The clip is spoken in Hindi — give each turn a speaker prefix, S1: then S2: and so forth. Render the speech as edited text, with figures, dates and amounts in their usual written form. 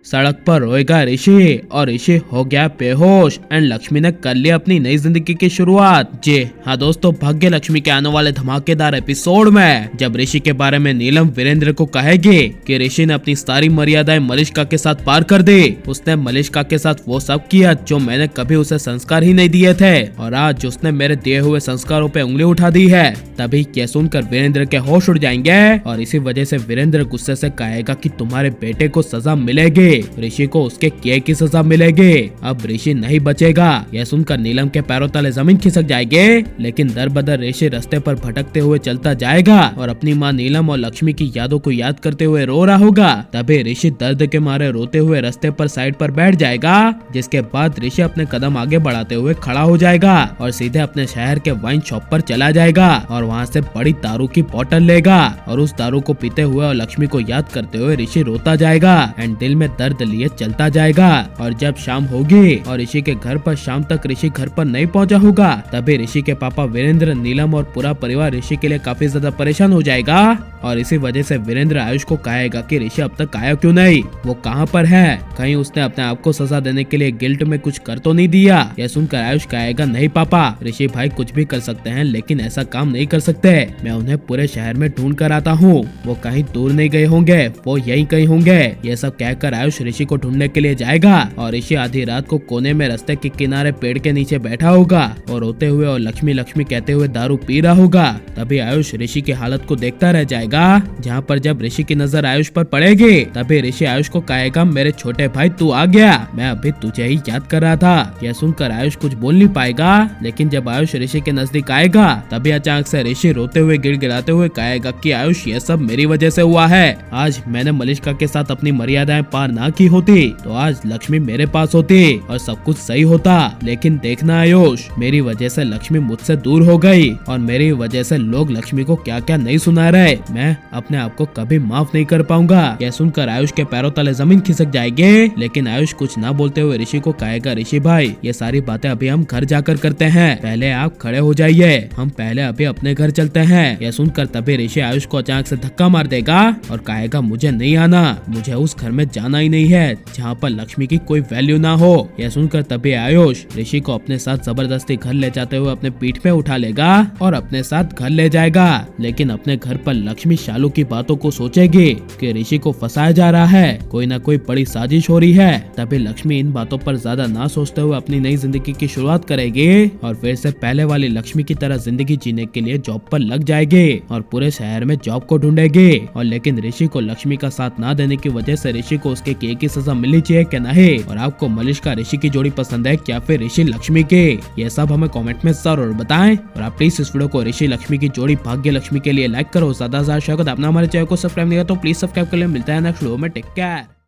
S1: सड़क पर रोएगा ऋषि और ऋषि हो गया बेहोश एंड लक्ष्मी ने कर लिया अपनी नई जिंदगी की शुरुआत। जी हाँ दोस्तों, भाग्य लक्ष्मी के आने वाले धमाकेदार एपिसोड में जब ऋषि के बारे में नीलम वीरेंद्र को कहेगी कि ऋषि ने अपनी सारी मर्यादाएं मलिष्का के साथ पार कर दी। उसने मलिष्का के साथ वो सब किया जो मैंने कभी उसे संस्कार ही नहीं दिए थे और आज उसने मेरे दिए हुए संस्कारों पे उंगली उठा दी है। तभी ये सुनकर वीरेंद्र के होश उड़ जाएंगे और इसी वजह से वीरेंद्र गुस्से से कहेगा कि तुम्हारे बेटे को सजा मिलेगी, ऋषि को उसके किए की सजा मिलेगी। अब ऋषि नहीं बचेगा। यह सुनकर नीलम के पैरों तले जमीन खिसक जाएगी, लेकिन दर बदर ऋषि रास्ते पर भटकते हुए चलता जाएगा और अपनी माँ नीलम और लक्ष्मी की यादों को याद करते हुए रो रहा होगा। तभी ऋषि दर्द के मारे रोते हुए रास्ते पर साइड पर बैठ जाएगा, जिसके बाद ऋषि अपने कदम आगे बढ़ाते हुए खड़ा हो जाएगा और सीधे अपने शहर के वाइन शॉप पर चला जाएगा और वहाँ से बड़ी दारू की बोतल लेगा और उस दारू को पीते हुए और लक्ष्मी को याद करते हुए ऋषि रोता जाएगा एंड दिल में दर्द लिए चलता जाएगा। और जब शाम होगी और ऋषि के घर पर शाम तक ऋषि घर पर नहीं पहुंचा होगा, तभी ऋषि के पापा वीरेंद्र, नीलम और पूरा परिवार ऋषि के लिए काफी ज्यादा परेशान हो जाएगा और इसी वजह से वीरेंद्र आयुष को कहेगा कि ऋषि अब तक आया क्यों नहीं, वो कहाँ पर है, कहीं उसने अपने आप को सजा देने के लिए गिल्ट में कुछ कर तो नहीं दिया। यह सुनकर आयुष कहेगा नहीं पापा, ऋषि भाई कुछ भी कर सकते हैं लेकिन ऐसा काम नहीं कर सकते। मैं उन्हें पूरे शहर में ढूंढ कर आता हूँ, वो कहीं दूर नहीं गए होंगे, वो यहीं कहीं होंगे। ये सब कहकर आयुष ऋषि को ढूंढने के लिए जाएगा और ऋषि आधी रात को कोने में रास्ते के किनारे पेड़ के नीचे बैठा होगा और रोते हुए और लक्ष्मी लक्ष्मी कहते हुए दारू पी रहा होगा। तभी आयुष ऋषि की हालत को देखता रह जाएगा, जहाँ पर जब ऋषि की नजर आयुष पर पड़ेगी तभी ऋषि आयुष को कहेगा मेरे छोटे भाई तू आ गया, मैं अभी तुझे ही याद कर रहा था। यह सुनकर आयुष कुछ बोल नहीं पाएगा, लेकिन जब आयुष ऋषि के नजदीक आएगा तभी अचानक से ऋषि रोते हुए गिड़गिड़ाते हुए कहेगा कि आयुष ये सब मेरी वजह से हुआ है। आज मैंने मलिष्का के साथ अपनी मर्यादाएं पार ना की होती तो आज लक्ष्मी मेरे पास होती और सब कुछ सही होता, लेकिन देखना आयुष, मेरी वजह से लक्ष्मी मुझसे दूर हो गई और मेरी वजह से लोग लक्ष्मी को क्या क्या नहीं सुना रहे। मैं अपने आप को कभी माफ नहीं कर पाऊंगा। यह सुनकर आयुष के पैरों तले जमीन खिसक जाएगी, लेकिन आयुष कुछ ना बोलते हुए ऋषि को कहेगा ऋषि भाई ये सारी बातें अभी हम घर जाकर करते हैं, पहले आप खड़े हो जाइए, हम पहले अभी अपने घर चलते हैं। यह सुनकर तभी ऋषि आयुष को अचानक से धक्का मार देगा और कहेगा मुझे नहीं आना, मुझे उस घर में जाना ही नहीं है जहाँ पर लक्ष्मी की कोई वैल्यू ना हो। यह सुनकर तभी आयुष ऋषि को अपने साथ जबरदस्ती घर ले जाते हुए अपने पीठ पे उठा लेगा और अपने साथ घर ले जाएगा, लेकिन अपने घर पर लक्ष्मी शालू की बातों को सोचेगी कि ऋषि को फंसाया जा रहा है, कोई ना कोई बड़ी साजिश हो रही है। तभी लक्ष्मी इन बातों पर ज्यादा ना सोचते हुए अपनी नई जिंदगी की शुरुआत करेगी और फिर से पहले वाली लक्ष्मी की तरह जिंदगी जीने के लिए जॉब पर लग जाएगी और पूरे शहर में जॉब को ढूंढेगी। और लेकिन ऋषि को लक्ष्मी का साथ ना देने की वजह से ऋषि को उसके किए की सजा मिलनी चाहिए क्या नहीं। और आपको मलिष्का ऋषि की जोड़ी पसंद है क्या फिर ऋषि लक्ष्मी के, ये सब हमें कमेंट में जरूर बताएं। और आप प्लीज इस वीडियो को ऋषि लक्ष्मी की जोड़ी भाग्य लक्ष्मी के लिए लाइक करो, ज्यादा से ज्यादा शेयर करो। अपना हमारे चैनल को सब्सक्राइब नहीं किया तो प्लीज सब्सक्राइब कर ले। मिलता है नेक्स्ट वीडियो में, टेक केयर।